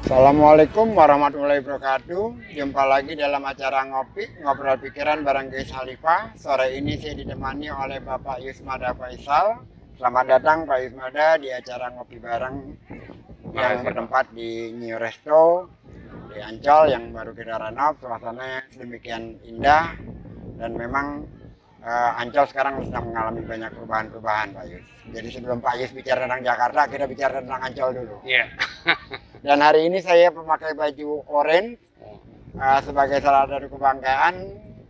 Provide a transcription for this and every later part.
Assalamualaikum warahmatullahi wabarakatuh. Jumpa lagi dalam acara Ngobrol Pikiran bareng Guys Halifah. Sore ini saya ditemani oleh Bapak Yusmada Faisal. Selamat datang Pak Yusmada di acara Ngopi Bareng yang bertempat di New Resto di Ancol yang baru kita renov. Suasananya sedemikian indah dan memang Ancol sekarang sedang mengalami banyak perubahan-perubahan Pak Yus. Jadi sebelum Pak Yus bicara tentang Jakarta, kita bicara tentang Ancol dulu. Iya. Dan hari ini saya memakai baju oranye sebagai salah satu kebanggaan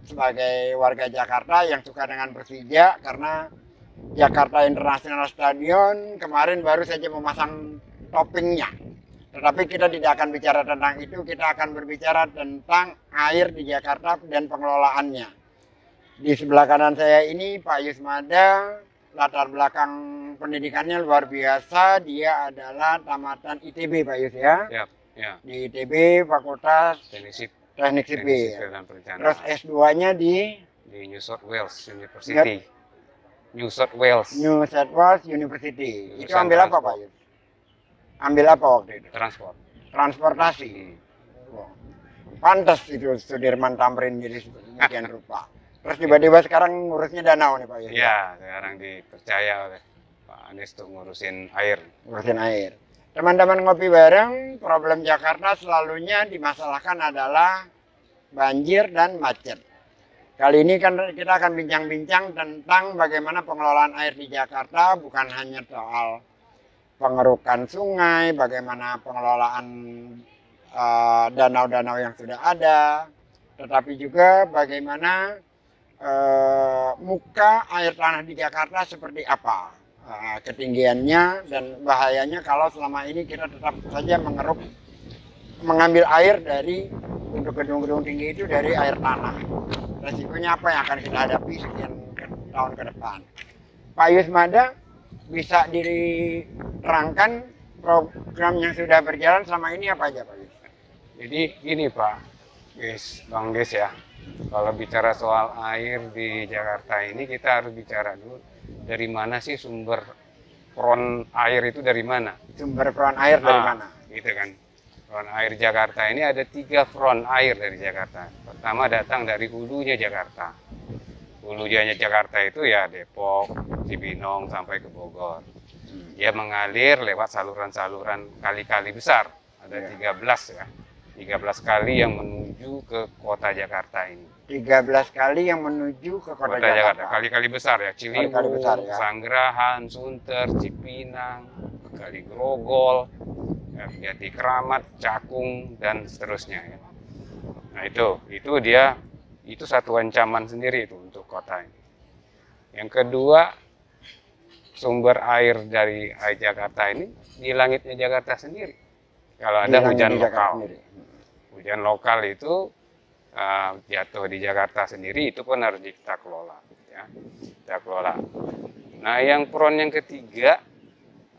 sebagai warga Jakarta yang suka dengan Persija, karena Jakarta International Stadion kemarin baru saja memasang toppingnya. Tetapi kita tidak akan bicara tentang itu, kita akan berbicara tentang air di Jakarta dan pengelolaannya. Di sebelah kanan saya ini Pak Yusmada, latar belakang pendidikannya luar biasa. Dia adalah tamatan ITB Pak Yus ya. Ya, ya. Di ITB Fakultas Teknik Sipil. Terus S2-nya di New South Wales University. New South Wales University. Itu ambil apa Pak Yus? Ambil apa waktu itu? Transportasi. Wow. Pantas itu Sudirman Tamrin jadi sebagian rupa. Terus tiba-tiba sekarang ngurusnya danau nih Pak Yus. Iya, sekarang dipercaya oleh Pak Anies untuk ngurusin air. Ngurusin air. Teman-teman ngopi bareng, problem Jakarta selalunya dimasalahkan adalah banjir dan macet. Kali ini kan kita akan bincang-bincang tentang bagaimana pengelolaan air di Jakarta, bukan hanya soal pengerukan sungai, bagaimana pengelolaan danau-danau yang sudah ada, tetapi juga bagaimana muka air tanah di Jakarta seperti apa, ketinggiannya dan bahayanya kalau selama ini kita tetap saja mengambil air dari untuk gedung-gedung tinggi itu dari air tanah. Resikonya apa yang akan kita hadapi sekian tahun ke depan. Pak Yusmada, bisa diterangkan program yang sudah berjalan selama ini apa aja Pak Yus? Jadi gini Pak, Bang Ges ya. Kalau bicara soal air di Jakarta ini, kita harus bicara dulu dari mana sih sumber peron air itu dari mana? Sumber peron air dari mana? Gitu kan. Peron air Jakarta ini ada 3 peron air dari Jakarta. Pertama datang dari hulunya Jakarta. Hulunya Jakarta itu ya Depok, Cibinong sampai ke Bogor. Dia mengalir lewat saluran-saluran kali-kali besar. Ada 13 ya. 13 kali yang menuju ke kota Jakarta ini. 13 kali yang menuju ke kota Jakarta. Kali-kali besar ya, Ciliwung, ya. Sanggerahan, Sunter, Cipinang, Kali Grogol, Jati Kramat, Cakung dan seterusnya ya. Nah itu satu ancaman sendiri itu untuk kota ini. Yang kedua, sumber air dari air Jakarta ini di langitnya Jakarta sendiri. Kalau ada hujan lokal. Hujan lokal itu jatuh di Jakarta sendiri, itu pun harus kita kelola. Ya. Kita kelola. Nah, yang peron yang ketiga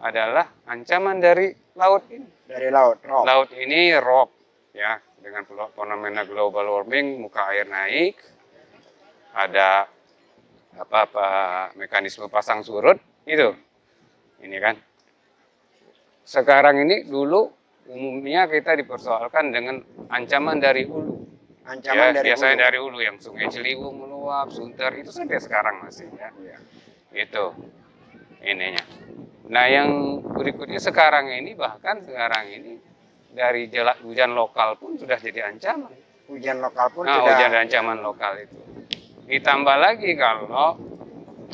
adalah ancaman dari laut ini. Dari laut, rob. Laut ini rob, ya, dengan fenomena global warming, muka air naik, ada mekanisme pasang surut, itu. Ini kan. Sekarang ini dulu umumnya kita dipersoalkan dengan ancaman dari hulu. Ancaman ya, dari biasanya hulu. dari hulu yang Sungai Ciliwung meluap, Sunter itu sampai sekarang masih ya. Itu ininya. Nah, yang berikutnya sekarang ini dari hujan lokal pun sudah jadi ancaman. Hujan lokal pun sudah. Hujan ancaman lokal itu. Ditambah lagi kalau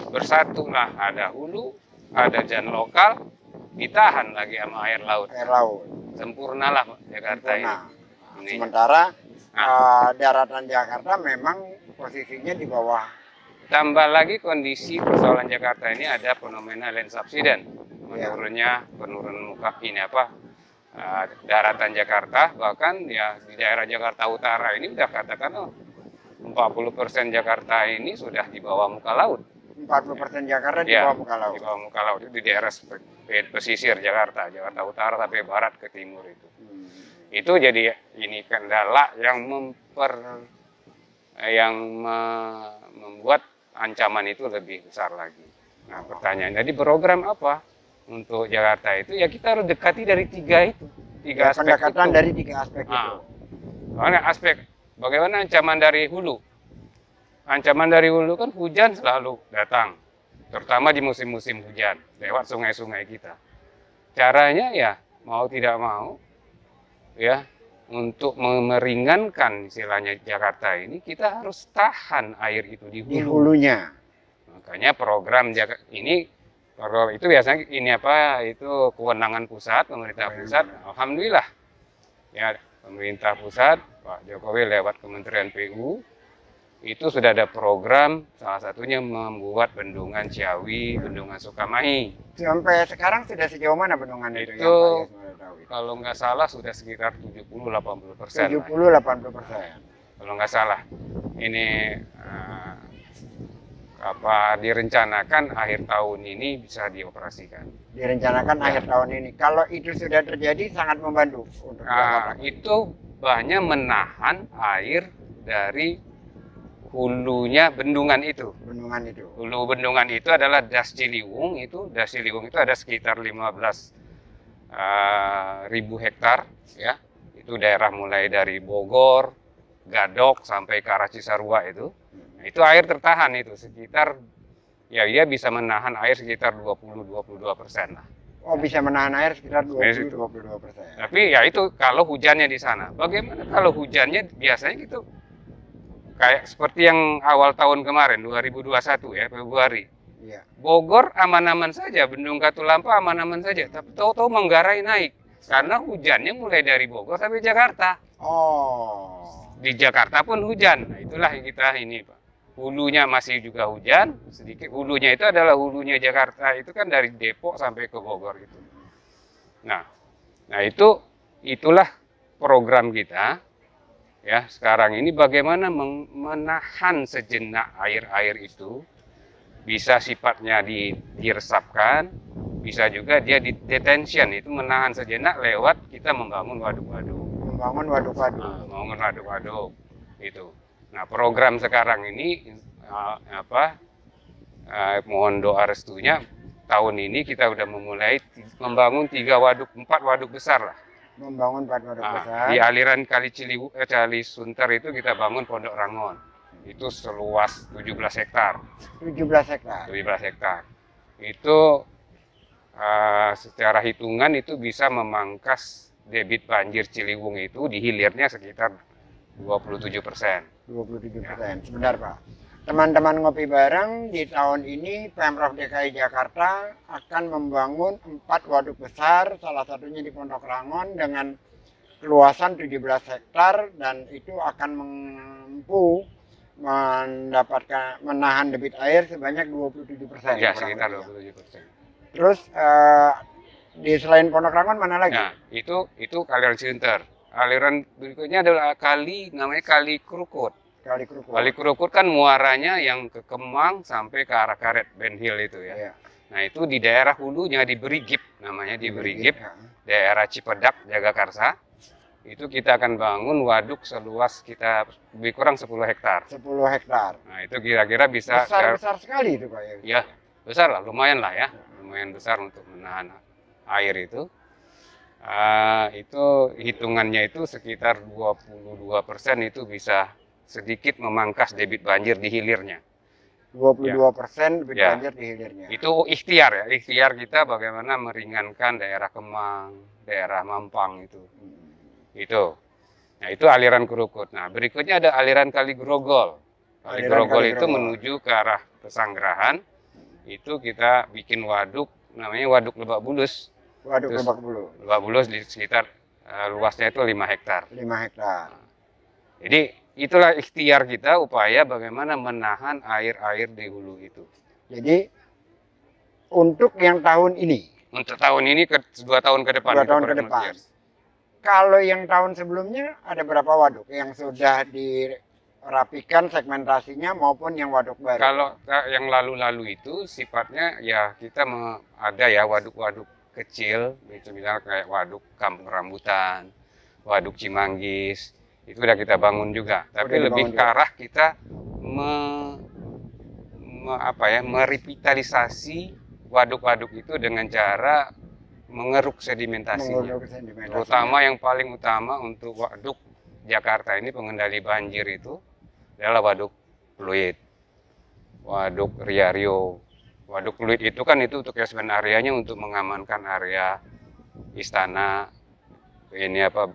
bersatulah ada hulu, ada hujan lokal, ditahan lagi sama air laut. Air laut. Sempurnalah Jakarta ini. Sementara daratan Jakarta memang posisinya di bawah. Tambah lagi kondisi persoalan Jakarta ini ada fenomena land subsidence, penurunan muka ini daratan Jakarta, bahkan ya di daerah Jakarta Utara ini udah katakan 40% Jakarta ini sudah di bawah muka laut. 40% Jakarta di bawah muka laut. Di bawah muka laut itu di daerah pesisir Jakarta Utara sampai barat ke timur itu. Itu jadi ini kendala yang membuat ancaman itu lebih besar lagi. Nah, pertanyaan, jadi program apa untuk Jakarta itu? Ya kita harus dekati dari 3 itu. tiga aspek pendekatan itu. dari 3 aspek itu. Soalnya aspek bagaimana ancaman dari hulu. Ancaman dari hulu kan hujan selalu datang, terutama di musim-musim hujan lewat sungai-sungai kita. Caranya ya mau tidak mau ya, untuk meringankan istilahnya Jakarta ini, kita harus tahan air itu di Di hulu. hulunya. Makanya program itu biasanya ini apa, itu kewenangan pusat, pemerintah pusat. Alhamdulillah ya, pemerintah pusat Pak Jokowi lewat Kementerian PU itu sudah ada program, salah satunya membuat bendungan Ciawi, bendungan Sukamahi. Sampai sekarang sudah sejauh mana bendungan itu? Itu yang Pak Yasmul tahu? kalau nggak salah sudah sekitar 70-80%. 70-80%. Kalau nggak salah. Ini direncanakan akhir tahun ini bisa dioperasikan. Direncanakan akhir tahun ini. Kalau itu sudah terjadi sangat membantu untuk Jakarta. Itu banyak menahan air dari hulunya bendungan itu. Bendungan itu. Hulu bendungan itu adalah Das Ciliwung. Das Ciliwung itu ada sekitar 15.000 hektar ya. Itu daerah mulai dari Bogor, Gadok sampai ke arah Cisarua itu. Nah, itu air tertahan itu sekitar, ya dia bisa menahan air sekitar 20-22% lah. Oh, bisa menahan air sekitar 20-22%. Tapi ya itu kalau hujannya di sana. Bagaimana kalau hujannya biasanya gitu kayak seperti yang awal tahun kemarin 2021 ya, Februari. Iya. Bogor aman-aman saja, Bendung Katulampa aman-aman saja, tapi tahu-tahu Manggarai naik karena hujannya mulai dari Bogor sampai Jakarta. Oh. Di Jakarta pun hujan. Nah, itulah yang kita ini, Pak. Hulunya masih juga hujan, sedikit. Hulunya itu adalah hulunya Jakarta, itu kan dari Depok sampai ke Bogor itu. Nah itulah program kita. Ya, sekarang ini bagaimana menahan sejenak air-air itu, bisa sifatnya diresapkan, bisa juga dia di detention, itu menahan sejenak lewat kita membangun waduk-waduk. Membangun waduk-waduk. Membangun waduk-waduk itu. Nah, program sekarang ini mohon doa restunya, tahun ini kita udah memulai membangun 4 waduk besar lah. Membangun 4 waduk besar. Di aliran Kali Sunter itu kita bangun Pondok Rangon. Itu seluas 17 hektar. 17 hektar. 17 hektar. Itu secara hitungan itu bisa memangkas debit banjir Ciliwung itu di hilirnya sekitar 27%. 27%. Sebentar, Pak. Teman-teman ngopi bareng, di tahun ini Pemprov DKI Jakarta akan membangun 4 waduk besar, salah satunya di Pondok Rangon dengan luasan 17 hektar, dan itu akan mampu menahan debit air sebanyak 27%. Ya, sekitar 27%. Terus di selain Pondok Rangon mana lagi? Nah, itu aliran Sunter. Aliran berikutnya adalah namanya Kali Krukut. Kali Krukut. Kali Krukut kan muaranya yang ke Kemang sampai ke arah Karet, Ben Hill itu ya. Iya. Nah, itu di daerah hulunya di Berigip, namanya di Berigip, Ya. daerah Cipedak, Jagakarsa. Itu kita akan bangun waduk seluas kita lebih kurang 10 hektar. 10 hektar. Nah, itu kira-kira bisa Besar sekali itu, Pak. Ya, besar lah, lumayan lah ya. Lumayan besar untuk menahan air itu. Itu hitungannya itu sekitar 22% itu bisa sedikit memangkas debit banjir di hilirnya. 22% debit Ya. banjir di hilirnya. Itu ikhtiar ya, ikhtiar kita bagaimana meringankan daerah Kemang, daerah Mampang itu. Itu. Nah, itu aliran Krukut. Nah, berikutnya ada aliran Kali Grogol. Kali Grogol itu menuju ke arah Pesanggerahan. Itu kita bikin waduk, namanya Waduk Lebak Bulus. Waduk Lebak Bulus. Lebak Bulus di sekitar luasnya itu 5 hektar. 5 hektar. Jadi itulah ikhtiar kita, upaya bagaimana menahan air-air di hulu itu. Jadi untuk yang tahun ini, Untuk tahun ini 2 tahun ke depan. 2 tahun ke depan. Kalau yang tahun sebelumnya ada berapa waduk yang sudah dirapikan segmentasinya maupun yang waduk baru? Kalau yang lalu-lalu itu sifatnya ya kita ada ya waduk-waduk kecil, misalnya kayak waduk Kampung Rambutan, waduk Cimanggis, itu udah kita bangun juga. Tapi lebih ke arah kita merevitalisasi waduk-waduk itu dengan cara mengeruk sedimentasinya. Terutama yang paling utama untuk waduk Jakarta ini pengendali banjir itu adalah waduk Pluit, waduk Riario. Waduk Pluit itu kan itu untuk catchment areanya untuk mengamankan area istana ini apa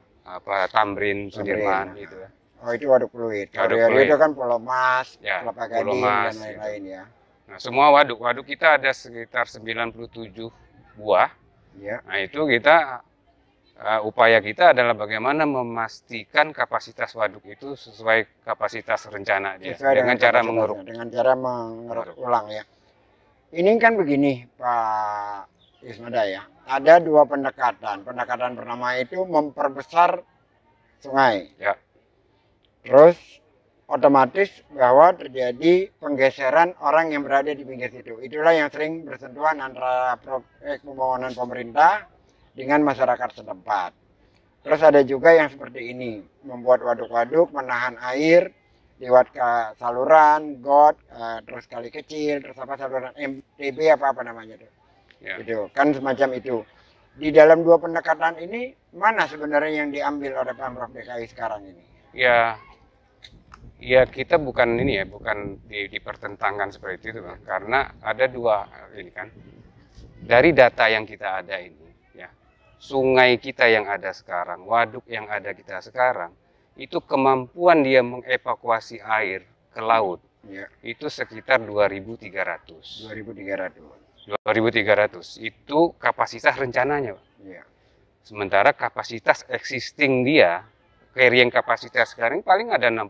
Tamrin Sudirman gitu ya. Oh itu waduk Pluit. Waduk Riario Pluit itu kan Pulau Mas, ya, Kelapa Pulau Gading Mas, dan lain-lain ya. Nah, semua waduk kita ada sekitar 97 buah. Ya. Nah, itu kita upaya kita adalah bagaimana memastikan kapasitas waduk itu sesuai kapasitas rencana dia dengan cara mengeruk. Dengan cara mengeruk ulang ya. Ini kan begini Pak Ismada ya. Ada dua pendekatan. Pendekatan pertama itu memperbesar sungai. Ya. Terus otomatis bahwa terjadi penggeseran orang yang berada di pinggir situ. Itulah yang sering bersentuhan antara proyek pembangunan pemerintah dengan masyarakat setempat. Terus ada juga yang seperti ini, membuat waduk-waduk, menahan air lewat ke saluran, got, terus kali kecil, terus apa saluran MTB apa namanya tuh. Ya. Gitu, kan semacam itu. Di dalam dua pendekatan ini, mana sebenarnya yang diambil oleh Pemprov DKI sekarang ini? Ya kita bukan ini ya, bukan dipertentangkan seperti itu Bang. Karena ada dua ini kan. Dari data yang kita ada ini ya. Sungai kita yang ada sekarang, waduk yang ada kita sekarang, itu kemampuan dia mengevakuasi air ke laut. Ya. Itu sekitar 2.300. 2.300 itu kapasitas rencananya, Bang. Ya. Sementara kapasitas existing dia carrying kapasitas sekarang paling ada 60%.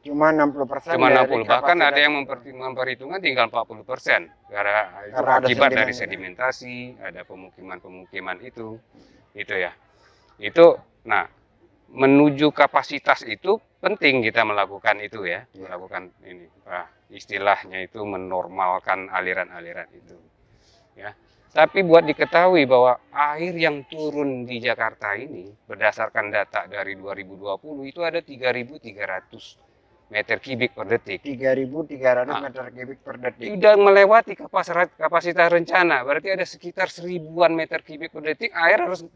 Cuma 60%. Cuma 60%. Bahkan ada yang memperhitungkan tinggal 40%. Karena itu akibat dari sedimentasi, ada pemukiman-pemukiman itu ya. Itu, nah, menuju kapasitas itu penting kita melakukan itu ya. Melakukan ini, istilahnya itu menormalkan aliran-aliran itu. Ya. Tapi buat diketahui bahwa air yang turun di Jakarta ini berdasarkan data dari 2020 itu ada 3.300 meter kubik per detik. 3.300 meter kubik per detik. Sudah melewati kapasitas rencana, berarti ada sekitar 1.000-an meter kubik per detik air harus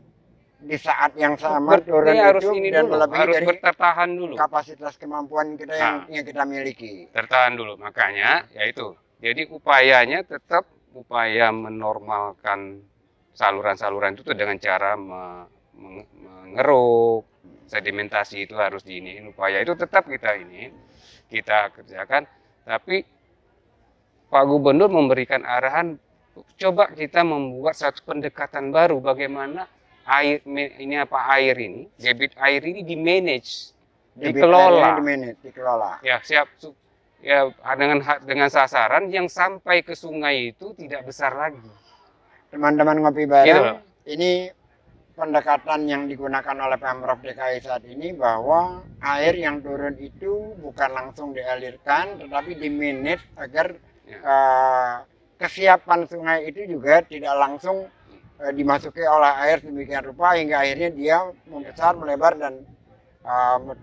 di saat yang sama turun harus itu ini dan dulu, harus bertahan dulu. Kapasitas kemampuan kita yang kita miliki. Tertahan dulu, makanya yaitu. Jadi upayanya tetap upaya menormalkan saluran-saluran itu dengan cara mengeruk sedimentasi itu harus diiniin. Upaya itu tetap kita kerjakan. Tapi Pak Gubernur memberikan arahan, coba kita membuat satu pendekatan baru bagaimana air ini, debit air ini dimanage, dikelola. Ya, siap. Ya, dengan sasaran yang sampai ke sungai itu tidak besar lagi. Teman-teman ngopi bareng, ini pendekatan yang digunakan oleh Pemprov DKI saat ini bahwa air yang turun itu bukan langsung dialirkan, tetapi dimanage agar kesiapan sungai itu juga tidak langsung dimasuki oleh air demikian rupa hingga akhirnya dia membesar, melebar dan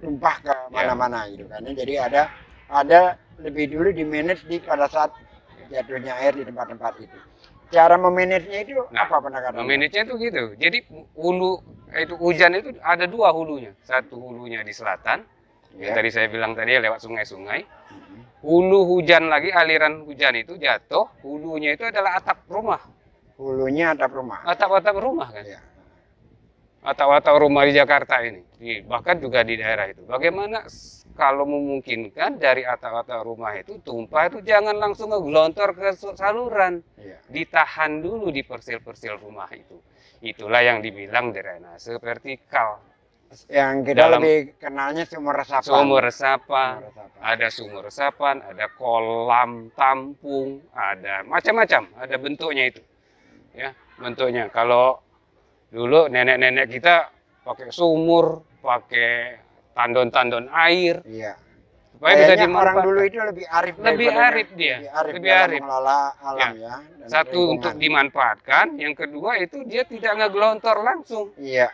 tumpah ke mana-mana gitu kan. Jadi ada lebih dulu dimanage pada saat jatuhnya air di tempat-tempat itu. Cara memanagenya itu apa pendekatan? Memanagenya itu gitu. Jadi hulu itu hujan itu ada dua hulunya. Satu hulunya di selatan, yang tadi saya bilang tadi lewat sungai-sungai. Hulu hujan lagi, aliran hujan itu jatuh, hulunya itu adalah atap rumah. Hulunya atap rumah. Atap-atap rumah kan. Ya. Atap-atap rumah di Jakarta ini, bahkan juga di daerah itu. Bagaimana kalau memungkinkan dari atap-atap rumah itu tumpah itu jangan langsung ngegelontor ke saluran, ditahan dulu di persil-persil rumah itu. Itulah yang dibilang drainase vertikal. Yang kita lebih kenalnya sumur resapan. Sumur resapan, ada sumur resapan, ada kolam tampung, ada macam-macam, ada bentuknya itu. Ya, bentuknya. Kalau dulu nenek-nenek kita pakai sumur, pakai tandon-tandon air. Iya. Supaya bisa dimanfaatkan. Orang dulu itu lebih arif. Lebih arif dia. Lebih arif mengelola alam ya. Satu untuk dimanfaatkan, yang kedua itu dia tidak ngegelontor langsung. Iya.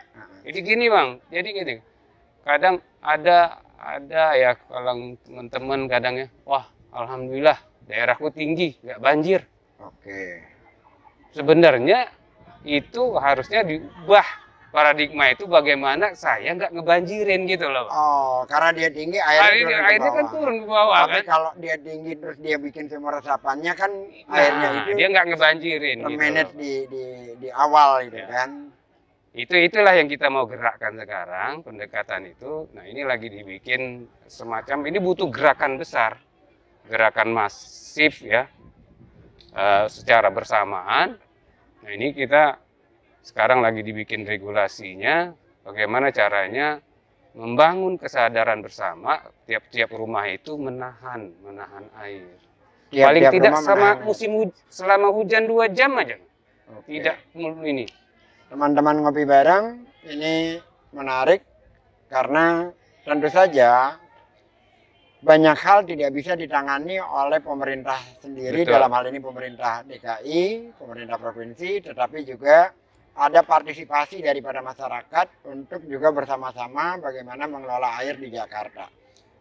Jadi gini Bang, jadi gini. Kadang ada ya kalau teman-teman kadangnya, wah alhamdulillah daerahku tinggi, nggak banjir. Oke. Sebenarnya itu harusnya diubah paradigma itu bagaimana saya nggak ngebanjirin gitu loh. Oh, karena dia tinggi airnya Kan turun ke bawah Tapi kan. kalau dia tinggi terus dia bikin sumur resapannya kan airnya itu dia nggak ngebanjirin gitu termanage loh. di awal gitu Ya. kan. Itulah yang kita mau gerakkan sekarang, pendekatan itu. Nah, ini lagi dibikin semacam, ini butuh gerakan besar, gerakan masif ya, secara bersamaan. Nah, ini kita sekarang lagi dibikin regulasinya, bagaimana caranya membangun kesadaran bersama, tiap-tiap rumah itu menahan air. Paling tidak selama hujan 2 jam aja. Oke. Tidak ini. Teman-teman ngopi bareng, ini menarik karena tentu saja banyak hal tidak bisa ditangani oleh pemerintah sendiri. Betul. Dalam hal ini pemerintah DKI, pemerintah provinsi, tetapi juga ada partisipasi daripada masyarakat untuk juga bersama-sama bagaimana mengelola air di Jakarta.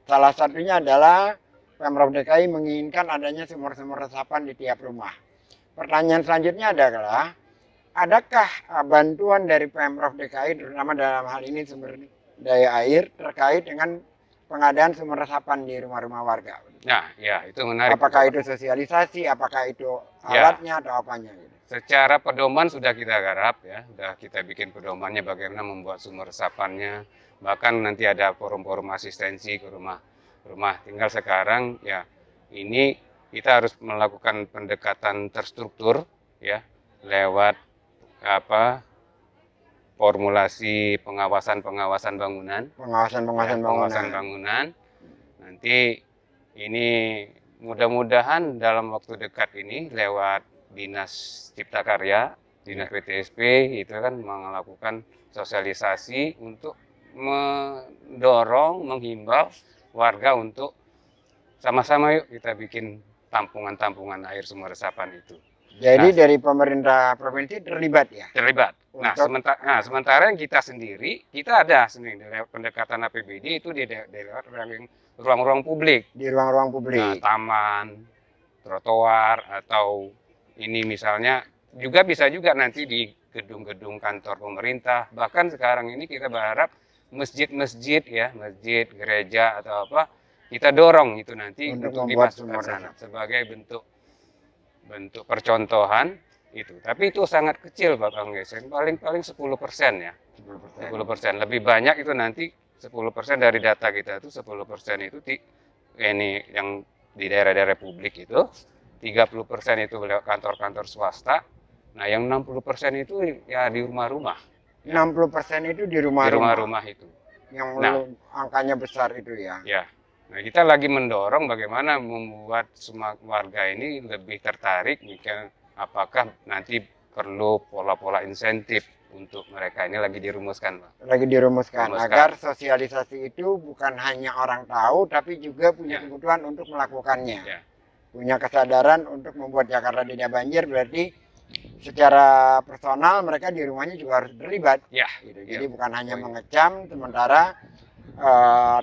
Salah satunya adalah Pemprov DKI menginginkan adanya sumur-sumur resapan di tiap rumah. Pertanyaan selanjutnya adalah, adakah bantuan dari Pemprov DKI, terutama dalam hal ini sumber daya air, terkait dengan pengadaan sumur resapan di rumah-rumah warga? Nah, ya itu menarik. Apakah itu sosialisasi, apakah itu alatnya atau apanya? Gitu. Secara pedoman sudah kita garap ya, sudah kita bikin pedomannya bagaimana membuat sumur resapannya. Bahkan nanti ada forum-forum asistensi ke rumah. Tinggal sekarang ya ini kita harus melakukan pendekatan terstruktur ya lewat formulasi pengawasan bangunan. Pengawasan bangunan. Nanti ini mudah-mudahan dalam waktu dekat ini lewat Dinas Cipta Karya, Dinas PTSP itu kan melakukan sosialisasi untuk mendorong, menghimbau warga untuk sama-sama yuk kita bikin tampungan air sumur resapan itu. Jadi dari pemerintah provinsi terlibat ya? Terlibat. Nah, sementara yang kita sendiri, kita ada sendiri pendekatan APBD itu di ruang-ruang publik. Di ruang-ruang publik. Nah, taman, trotoar, atau ini misalnya juga bisa juga nanti di gedung-gedung kantor pemerintah. Bahkan sekarang ini kita berharap masjid ya, masjid, gereja atau apa, kita dorong itu nanti untuk dimasukkan sana sebagai bentuk percontohan itu. Tapi itu sangat kecil Pak Anggeseng, paling 10% ya. 10%. Lebih banyak itu nanti 10% dari data kita itu 10% itu ini yang di daerah-daerah publik itu, 30% itu lewat kantor-kantor swasta. Nah, yang 60% itu ya di rumah-rumah. 60% itu di rumah-rumah itu. Yang angkanya besar itu ya. Ya. Nah, kita lagi mendorong bagaimana membuat semua warga ini lebih tertarik, mungkin apakah nanti perlu pola-pola insentif untuk mereka ini lagi dirumuskan, Pak. Lagi dirumuskan agar sosialisasi itu bukan hanya orang tahu, tapi juga punya kebutuhan untuk melakukannya. Ya. Punya kesadaran untuk membuat Jakarta tidak banjir, berarti secara personal mereka di rumahnya juga harus terlibat. Ya. Gitu. Jadi bukan hanya mengecam, sementara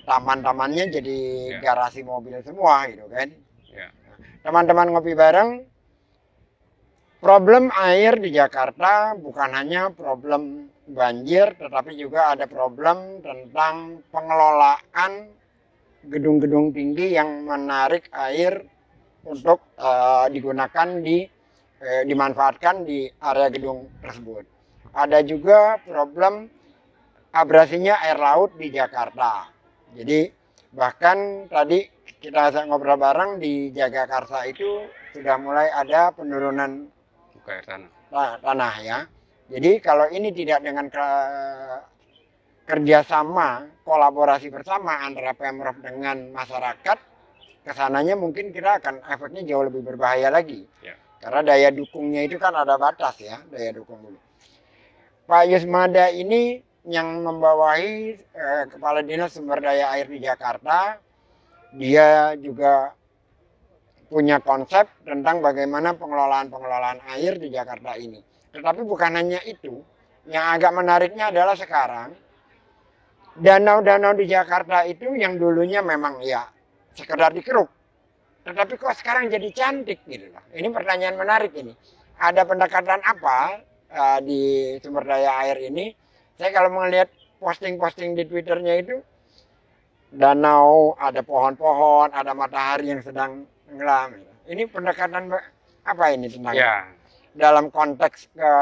taman-tamannya jadi garasi mobil semua gitu kan. Teman-teman ngopi bareng, problem air di Jakarta bukan hanya problem banjir, tetapi juga ada problem tentang pengelolaan gedung-gedung tinggi yang menarik air untuk digunakan dimanfaatkan di area gedung tersebut. Ada juga problem abrasinya air laut di Jakarta. Jadi bahkan tadi kita ngobrol bareng di Jagakarsa itu sudah mulai ada penurunan muka air tanah ya. Jadi kalau ini tidak dengan kerjasama, kolaborasi bersama antara Pemprov dengan masyarakat, kesananya mungkin kita akan efeknya jauh lebih berbahaya lagi. Ya. Karena daya dukungnya itu kan ada batas ya, daya dukung dulu. Pak Yusmada ini yang membawahi Kepala Dinas Sumber Daya Air di Jakarta, dia juga punya konsep tentang bagaimana pengelolaan air di Jakarta ini. Tetapi bukan hanya itu, yang agak menariknya adalah sekarang, danau-danau di Jakarta itu yang dulunya memang ya sekedar dikeruk, tetapi kok sekarang jadi cantik gitu loh. Ini pertanyaan menarik ini. Ada pendekatan apa di sumber daya air ini, saya kalau melihat posting-posting di Twitternya itu, danau, ada pohon-pohon, ada matahari yang sedang tenggelam. Ini pendekatan apa ini tentang Ya, dalam konteks ke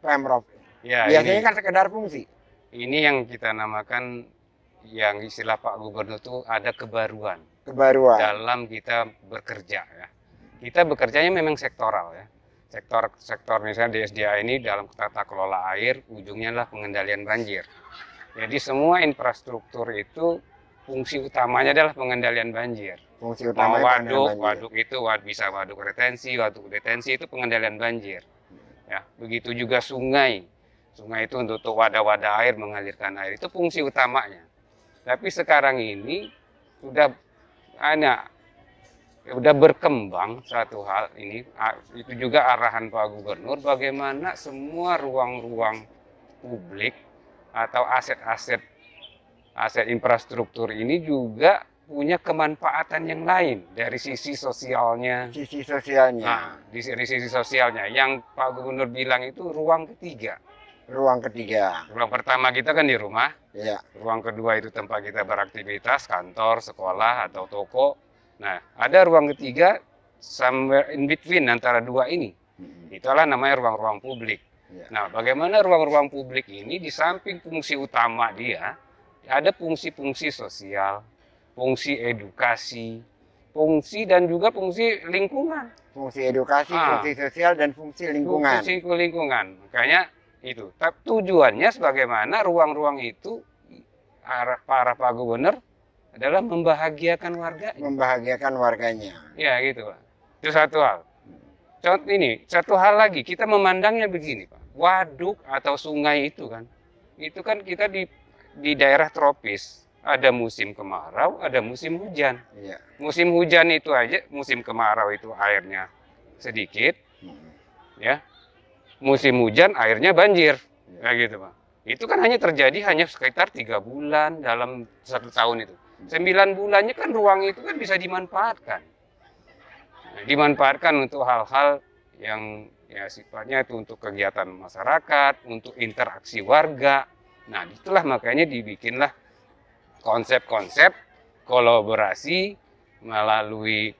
Pemprov? ya, Biasanya ini, kan sekedar fungsi. ini yang kita namakan, yang istilah Pak Gubernur itu ada kebaruan Kebaruan. dalam kita bekerja ya. Kita bekerjanya memang sektoral ya. Sektor misalnya DSDA ini dalam tata kelola air, ujungnya adalah pengendalian banjir. Jadi semua infrastruktur itu fungsi utamanya adalah pengendalian banjir. Fungsi Mau utamanya waduk itu bisa waduk retensi, waduk detensi itu pengendalian banjir. Ya, begitu juga sungai. Sungai itu untuk wadah-wadah air, mengalirkan air, itu fungsi utamanya. Tapi sekarang ini sudah berkembang satu hal ini, itu juga arahan Pak Gubernur, bagaimana semua ruang-ruang publik atau aset infrastruktur ini juga punya kemanfaatan yang lain dari sisi sosialnya. Sisi sosialnya. Nah, dari sisi sosialnya yang Pak Gubernur bilang itu ruang ketiga. Ruang ketiga. Ruang pertama kita kan di rumah. Ya. Ruang kedua itu tempat kita beraktivitas, kantor, sekolah, atau toko. Nah, ada ruang ketiga somewhere in between antara dua ini. Itulah namanya ruang-ruang publik. Ya. Nah, bagaimana ruang-ruang publik ini di samping fungsi utama dia, ada fungsi-fungsi sosial, fungsi edukasi, fungsi dan juga fungsi lingkungan. Fungsi edukasi, fungsi sosial, dan fungsi lingkungan. Fungsi lingkungan. Makanya itu. Tapi tujuannya sebagaimana ruang-ruang itu para Pak Gubernur adalah membahagiakan warganya. Membahagiakan warganya. Ya gitu Pak. Itu satu hal. Contoh ini, satu hal lagi, kita memandangnya begini Pak. Waduk atau sungai itu kan kita di daerah tropis. Ada musim kemarau, ada musim hujan. Ya. Musim hujan itu aja, musim kemarau itu airnya sedikit, ya. Musim hujan airnya banjir, kayak gitu Pak. Itu kan hanya terjadi sekitar 3 bulan dalam 1 tahun itu. 9 bulannya kan ruang itu kan bisa dimanfaatkan. Nah, dimanfaatkan untuk hal-hal yang ya sifatnya itu untuk kegiatan masyarakat, untuk interaksi warga. Nah, itulah makanya dibikinlah konsep-konsep kolaborasi melalui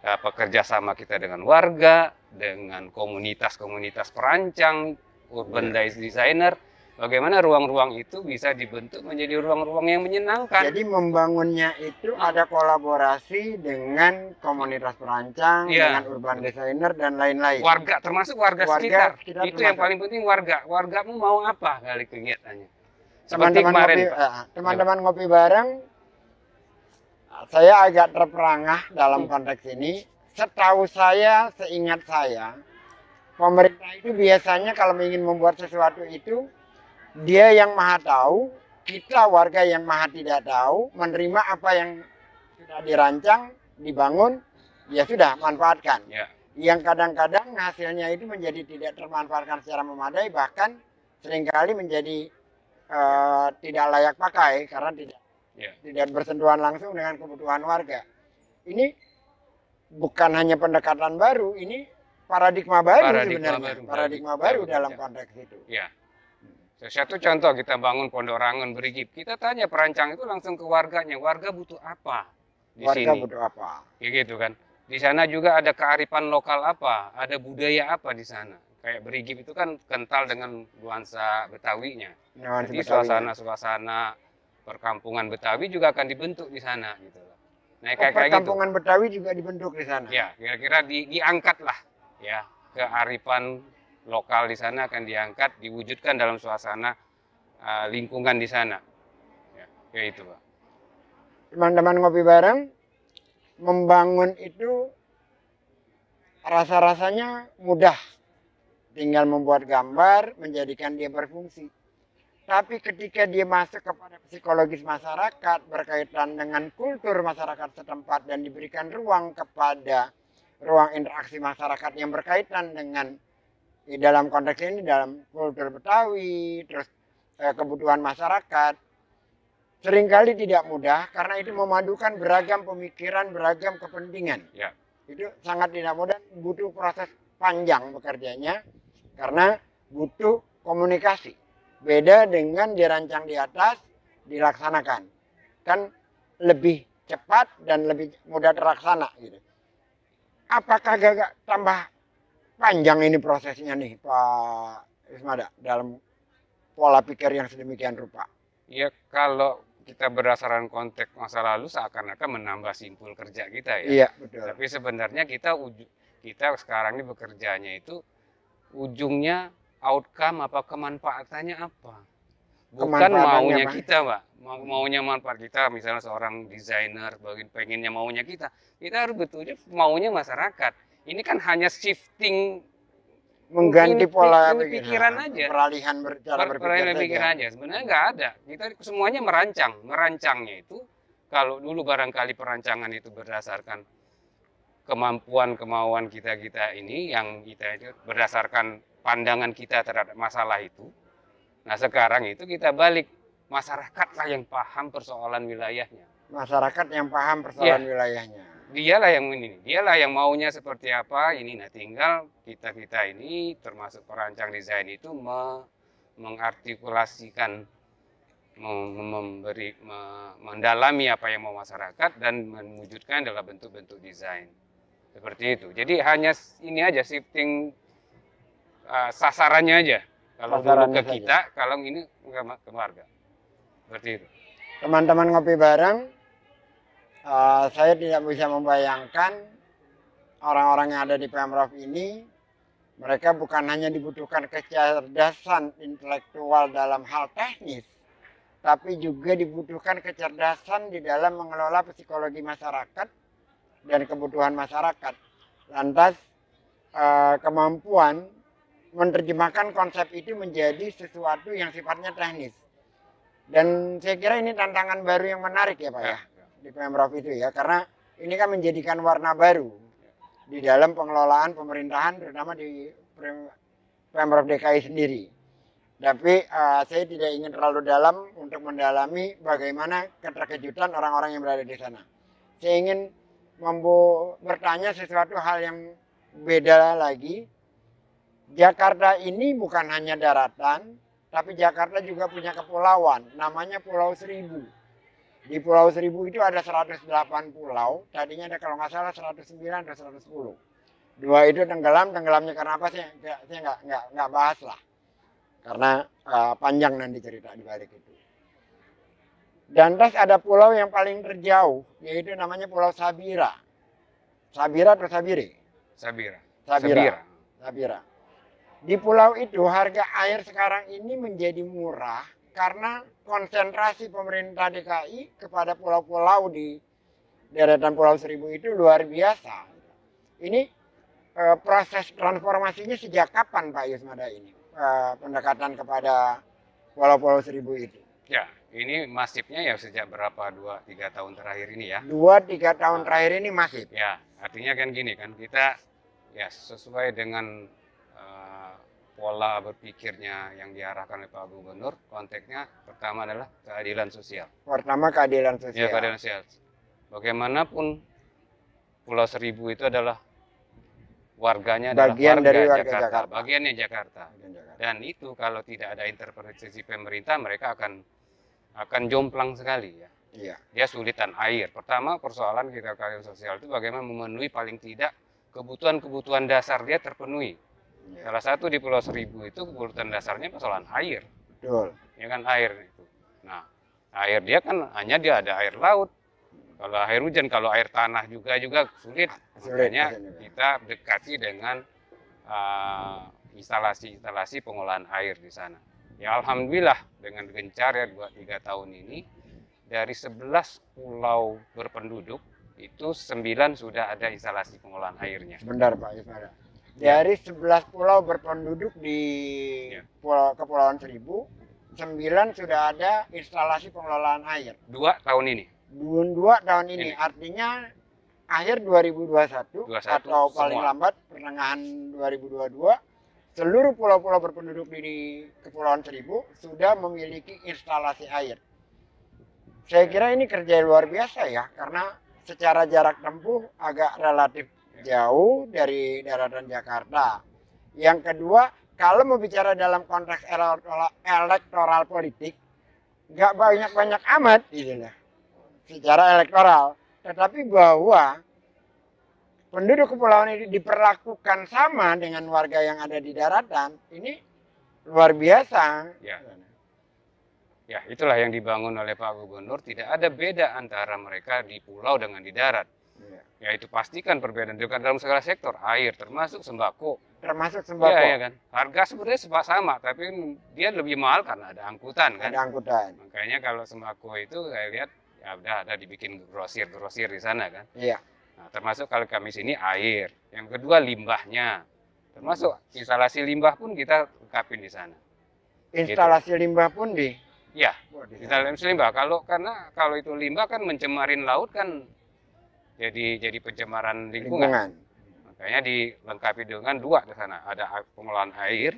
pekerja sama kita dengan warga, dengan komunitas-komunitas perancang, urban designer, bagaimana ruang-ruang itu bisa dibentuk menjadi ruang-ruang yang menyenangkan. Jadi membangunnya itu ada kolaborasi dengan komunitas perancang, Ya. dengan urban designer, dan lain-lain. Warga, termasuk warga sekitar. Itu termasuk. yang paling penting warga. Wargamu mau apa kali kegiatannya? Seperti kemarin, teman-teman ngopi bareng, saya agak terperangah dalam konteks ini. Setahu saya, seingat saya, pemerintah itu biasanya kalau ingin membuat sesuatu itu, dia yang maha tahu, kita warga yang maha tidak tahu, menerima apa yang sudah dirancang, dibangun, ya sudah, manfaatkan. Ya. Yang kadang-kadang hasilnya itu menjadi tidak termanfaatkan secara memadai, bahkan seringkali menjadi tidak layak pakai karena tidak bersentuhan langsung dengan kebutuhan warga. Ini bukan hanya pendekatan baru, ini paradigma baru sebenarnya. Paradigma baru dalam konteks itu. Ya. Satu contoh, kita bangun Pondok Rangun Berigip. Kita tanya perancang itu langsung ke warganya. Warga butuh apa di sini? Warga butuh apa? Kayak gitu kan. Di sana juga ada kearifan lokal apa, ada budaya apa di sana. Kayak Berigip itu kan kental dengan nuansa Betawinya. Jadi suasana perkampungan Betawi juga akan dibentuk di sana gitu. Nah, kayak perkampungan gitu. Betawi juga dibentuk di sana. Ya, kira-kira diangkat lah ya, kearifan lokal di sana akan diangkat, diwujudkan dalam suasana lingkungan di sana. Ya, kayak itu, Pak. Teman-teman ngopi bareng, membangun itu rasa-rasanya mudah. Tinggal membuat gambar, menjadikan dia berfungsi. Tapi ketika dia masuk kepada psikologis masyarakat, berkaitan dengan kultur masyarakat setempat, dan diberikan ruang kepada ruang interaksi masyarakat yang berkaitan dengan, dalam konteks ini, dalam kultur Betawi, terus kebutuhan masyarakat, seringkali tidak mudah, karena itu memadukan beragam pemikiran, beragam kepentingan. Itu sangat tidak mudah, butuh proses panjang bekerjanya, karena butuh komunikasi. Beda dengan dirancang di atas, dilaksanakan. Kan lebih cepat dan lebih mudah terlaksana gitu. Apakah gak tambah panjang ini prosesnya nih Pak Ismada dalam pola pikir yang sedemikian rupa? Ya kalau kita berdasarkan konteks masa lalu seakan-akan menambah simpul kerja kita ya. Iya, betul. Tapi sebenarnya kita sekarang ini bekerjanya itu ujungnya outcome apa kemanfaatannya apa? Bukan maunya kita, Pak. Maunya manfaat kita, misalnya seorang desainer, pengennya maunya kita harus betulnya maunya masyarakat. Ini kan hanya shifting, mengganti pola pikiran aja, peralihan berpikir aja. Sebenarnya nggak ada. Kita semuanya merancangnya itu kalau dulu barangkali perancangan itu berdasarkan kemauan kita ini, yang kita itu berdasarkan pandangan kita terhadap masalah itu. Nah sekarang itu kita balik, masyarakatlah yang paham persoalan wilayahnya. Masyarakat yang paham persoalan wilayahnya. Dialah yang maunya seperti apa ini. Nah tinggal kita ini termasuk perancang desain itu mengartikulasikan, mendalami apa yang mau masyarakat dan mewujudkan dalam bentuk-bentuk desain seperti itu. Jadi hanya ini aja shifting sasarannya aja. Kalau dulu ke kita, kalau ini ke warga. Seperti itu. Teman-teman ngopi bareng, saya tidak bisa membayangkan orang-orang yang ada di Pemprov ini, mereka bukan hanya dibutuhkan kecerdasan intelektual dalam hal teknis, tapi juga dibutuhkan kecerdasan di dalam mengelola psikologi masyarakat dan kebutuhan masyarakat. Lantas kemampuan menerjemahkan konsep itu menjadi sesuatu yang sifatnya teknis. Dan saya kira ini tantangan baru yang menarik ya Pak ya, di Pemprov itu ya, karena ini kan menjadikan warna baru di dalam pengelolaan pemerintahan, terutama di Pemprov DKI sendiri. Tapi saya tidak ingin terlalu dalam untuk mendalami bagaimana keterkejutan orang-orang yang berada di sana. Saya ingin bertanya sesuatu hal yang beda lagi. Jakarta ini bukan hanya daratan, tapi Jakarta juga punya kepulauan, namanya Pulau Seribu. Di Pulau Seribu itu ada 108 pulau, tadinya ada kalau nggak salah 109 atau 110. Dua itu tenggelamnya karena apa sih? Saya nggak bahas lah, karena panjang nanti cerita di balik itu. Dan terus ada pulau yang paling terjauh, yaitu namanya Pulau Sabira. Sabira atau Sabire? Sabira. Di pulau itu harga air sekarang ini menjadi murah karena konsentrasi pemerintah DKI kepada pulau-pulau di deretan Pulau Seribu itu luar biasa. Ini proses transformasinya sejak kapan Pak Yusmada ini? Pendekatan kepada pulau-pulau Seribu itu? Ya, ini masifnya ya sejak berapa 2-3 tahun terakhir ini ya. 2-3 tahun terakhir ini masif. Ya, artinya kan gini kan, kita ya sesuai dengan pola berpikirnya yang diarahkan oleh Pak Gubernur, konteksnya pertama adalah keadilan sosial. Keadilan sosial. Ya, keadilan sosial. Bagaimanapun Pulau Seribu itu adalah warganya bagian adalah warga Jakarta. Bagiannya Jakarta. Dan itu kalau tidak ada intervensi pemerintah, mereka akan jomplang sekali ya. Iya. Dia sulitan air. Pertama persoalan kita keadilan sosial itu bagaimana memenuhi paling tidak kebutuhan dasar dia terpenuhi. Ya. Salah satu di Pulau Seribu itu kebutuhan dasarnya persoalan air. Betul. Ya kan air itu. Nah, air dia kan hanya dia ada air laut. Kalau air hujan, kalau air tanah juga sulit. Makanya kita dekati dengan instalasi pengolahan air di sana. Ya alhamdulillah dengan gencar ya 2-3 tahun ini dari 11 pulau berpenduduk itu 9 sudah ada instalasi pengolahan airnya. Sebentar Pak Yusmada. Dari 11 pulau berpenduduk di Kepulauan Seribu, 9 sudah ada instalasi pengelolaan air. 2 tahun ini. 2 tahun ini. Artinya akhir 2021 atau paling lambat pertengahan 2022, seluruh pulau-pulau berpenduduk di Kepulauan Seribu sudah memiliki instalasi air. Saya kira ini kerja luar biasa ya, karena secara jarak tempuh agak relatif jauh dari daratan Jakarta. Yang kedua, kalau mau bicara dalam konteks elektoral politik, nggak banyak-banyak amat gitu lah secara elektoral. Tetapi bahwa penduduk kepulauan ini diperlakukan sama dengan warga yang ada di daratan, ini luar biasa. Ya, itulah yang dibangun oleh Pak Gubernur. Tidak ada beda antara mereka di pulau dengan di darat. Yaitu pastikan perbedaan juga dalam segala sektor, air termasuk sembako. Termasuk sembako. Iya kan. Harga sebenarnya sama, tapi dia lebih mahal karena ada angkutan kan. Ada angkutan. Makanya kalau sembako itu saya lihat ya udah ada dibikin grosir di sana kan. Iya. Nah, termasuk kalau kami sini air. Yang kedua limbahnya. Termasuk instalasi limbah pun kita lengkapin di sana. Instalasi limbah pun di. Ya, instalasi limbah. Karena kalau itu limbah kan mencemarin laut kan jadi pencemaran lingkungan. Makanya dilengkapi dengan 2 di sana. Ada pengelolaan air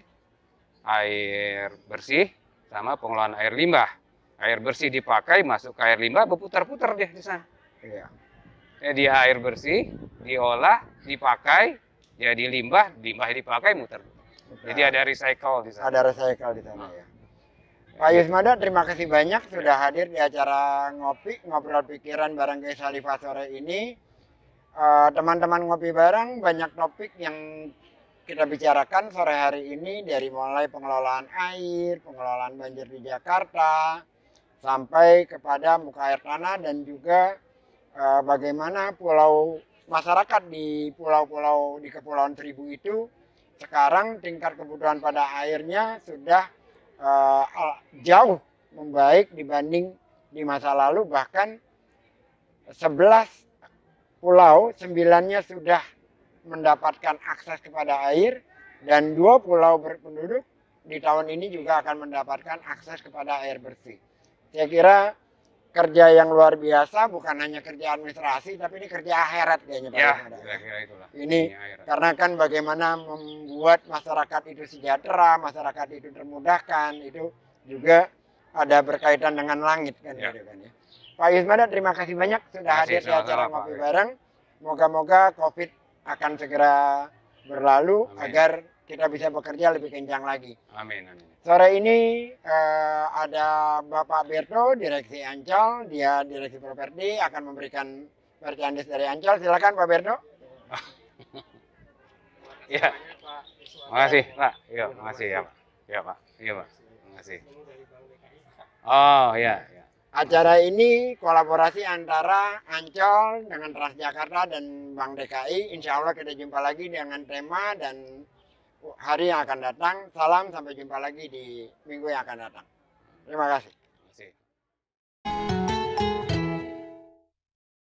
bersih, sama pengelolaan air limbah. Air bersih dipakai, masuk ke air limbah, berputar-putar dia di sana. Iya. Jadi air bersih, diolah, dipakai, jadi limbah dipakai, muter. Jadi ada recycle di sana. Ada recycle di sana ya. Pak Yusmada, terima kasih banyak sudah hadir di acara ngobrol pikiran bareng Kiai Khalifah sore ini. Teman-teman ngopi bareng, banyak topik yang kita bicarakan sore hari ini, dari mulai pengelolaan air, pengelolaan banjir di Jakarta, sampai kepada muka air tanah, dan juga bagaimana masyarakat di pulau-pulau di Kepulauan Seribu itu sekarang tingkat kebutuhan pada airnya sudah jauh membaik dibanding di masa lalu. Bahkan 11 pulau, 9-nya sudah mendapatkan akses kepada air, dan 2 pulau berpenduduk di tahun ini juga akan mendapatkan akses kepada air bersih. Saya kira kerja yang luar biasa, bukan hanya kerja administrasi, tapi ini kerja akhirat kayaknya Pak. Ya, kira-kira itulah. Ini karena kan bagaimana membuat masyarakat itu sejahtera, masyarakat itu termudahkan, itu juga ada berkaitan dengan langit kan, gitu kan ya. Pak Yusmada, terima kasih banyak sudah hadir di acara ngopi bareng. Moga-moga COVID akan segera berlalu. Amin. Agar kita bisa bekerja lebih kencang lagi. Amin. Sore ini ada Bapak Berto, Direksi Ancol, dia Direksi Properti, akan memberikan merchandise dari Ancol. Silakan Pak Berto. Iya. Makasih Pak. Iya, makasih ya Pak. Iya Pak. Iya Pak. Makasih. Oh ya. Acara ini kolaborasi antara Ancol dengan Transjakarta dan Bank DKI. Insya Allah kita jumpa lagi dengan tema dan hari yang akan datang. Salam, sampai jumpa lagi di minggu yang akan datang. Terima kasih.